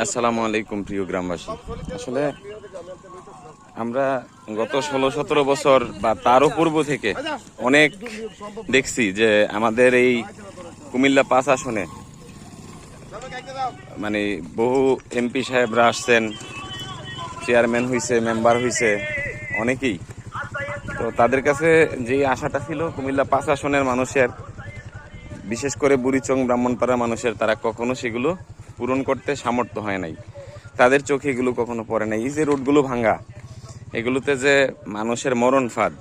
আসসালামু আলাইকুম প্রিয় গ্রামবাসী। আসলে আমরা গত 16-17 বছর বা তারও পূর্ব থেকে অনেক দেখছি যে আমাদের এই কুমিল্লা 5 আসনে মানে বহু এমপি সাহেবরা আসছেন, চেয়ারম্যান হইছে, মেম্বার হইছে অনেকেই। তো তাদের কাছে যেই আশাটা ছিল কুমিল্লা 5 আসনের মানুষের, বিশেষ করে বুড়িচং ব্রাহ্মণপাড়া মানুষের, তারা কখনো সেগুলো পূরণ করতে সামর্থ্য হয় নাই। তাদের চোখে এগুলো কখনো পড়ে নাই। এই যে রোডগুলো ভাঙ্গা, এগুলোতে যে মানুষের মরণ ফাঁদ,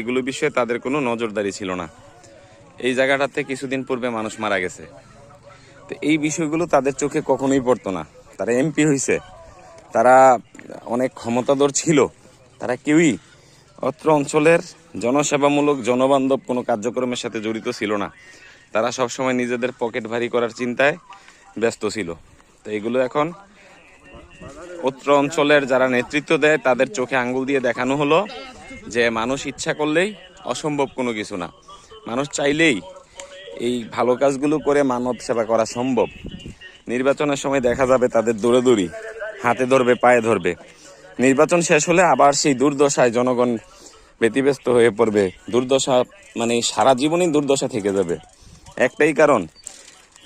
এগুলো বিষয়ে তাদের কোনো নজরদারি ছিল না। এই জায়গাটাতে কিছুদিন পূর্বে মানুষ মারা গেছে। তো এই বিষয়গুলো তাদের চোখে কখনোই পড়তো না। তারা এমপি হইছে, তারা অনেক ক্ষমতাধর ছিল, তারা কেউই অত্র অঞ্চলের জনসেবামূলক জনবান্ধব কোনো কার্যক্রমের সাথে জড়িত ছিল না। তারা সবসময় নিজেদের পকেট ভারী করার চিন্তায় ব্যস্ত ছিল। তো এগুলো এখন অত্র অঞ্চলের যারা নেতৃত্ব দেয় তাদের চোখে আঙ্গুল দিয়ে দেখানো হলো যে মানুষ ইচ্ছা করলেই অসম্ভব কোনো কিছু না। মানুষ চাইলেই এই ভালো কাজগুলো করে মানব সেবা করা সম্ভব। নির্বাচনের সময় দেখা যাবে তাদের দৌড়াদৌড়ি, হাতে ধরবে, পায়ে ধরবে। নির্বাচন শেষ হলে আবার সেই দুর্দশায় জনগণ ব্যতিব্যস্ত হয়ে পড়বে। দুর্দশা মানে সারা জীবনই দুর্দশা থেকে যাবে। একটাই কারণ,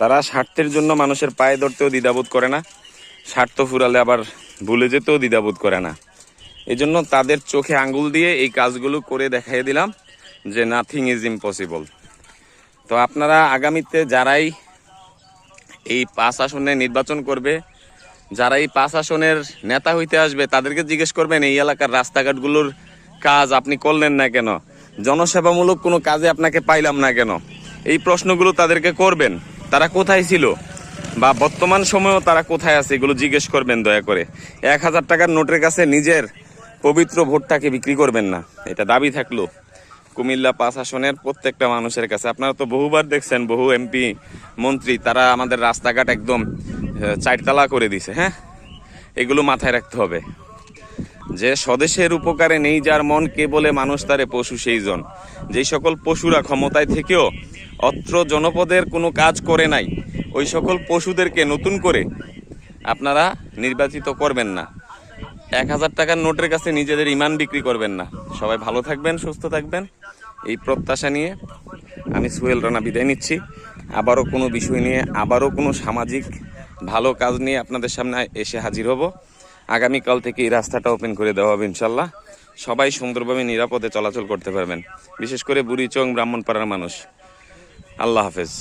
তারা স্বার্থের জন্য মানুষের পায়ে ধরতেও দ্বিধাবোধ করে না, স্বার্থ ফুরালে আবার ভুলে যেতেও দ্বিধাবোধ করে না। এই জন্য তাদের চোখে আঙ্গুল দিয়ে এই কাজগুলো করে দেখাই দিলাম যে নাথিং ইজ ইম্পসিবল। তো আপনারা আগামীতে যারাই এই 5 আসনে নির্বাচন করবে, যারা এই 5 আসনের নেতা হইতে আসবে, তাদেরকে জিজ্ঞেস করবেন এই এলাকার রাস্তাঘাটগুলোর কাজ আপনি করলেন না কেন, জনসেবামূলক কোনো কাজে আপনাকে পাইলাম না কেন। এই প্রশ্নগুলো তাদেরকে করবেন। তারা কোথায় ছিল বা বর্তমান সময়েও তারা কোথায় আছে, এগুলো জিজ্ঞেস করবেন দয়া করে। 1000 টাকার নোটের কাছে নিজের পবিত্র ভোটটাকে বিক্রি করবেন না, এটা দাবি থাকলো কুমিল্লা 5 আসনের প্রত্যেকটা মানুষের কাছে। আপনারা তো বহুবার দেখছেন, বহু এমপি মন্ত্রী তারা আমাদের রাস্তাঘাট একদম 4 তালা করে দিছে। হ্যাঁ, এগুলো মাথায় রাখতে হবে যে স্বদেশের উপকারে নেই যার মন, কে বলে মানুষ তারে পশু সেই জন। যেই সকল পশুরা ক্ষমতায় থেকেও অত্র জনপদের কোনো কাজ করে নাই, ওই সকল পশুদেরকে নতুন করে আপনারা নির্বাচিত করবেন না। 1000 টাকার নোটের কাছে নিজেদের ইমান বিক্রি করবেন না। সবাই ভালো থাকবেন, সুস্থ থাকবেন, এই প্রত্যাশা নিয়ে আমি সোহেল রানা বিদায় নিচ্ছি। আবারও কোনো বিষয় নিয়ে, আবারও কোনো সামাজিক ভালো কাজ নিয়ে আপনাদের সামনে এসে হাজির হব। আগামীকাল থেকে এই রাস্তাটা ওপেন করে দেওয়া হবে ইনশাল্লাহ। সবাই সুন্দরভাবে নিরাপদে চলাচল করতে পারবেন, বিশেষ করে বুড়িচং ব্রাহ্মণপাড়ার মানুষ। আল্লাহ হাফেজ।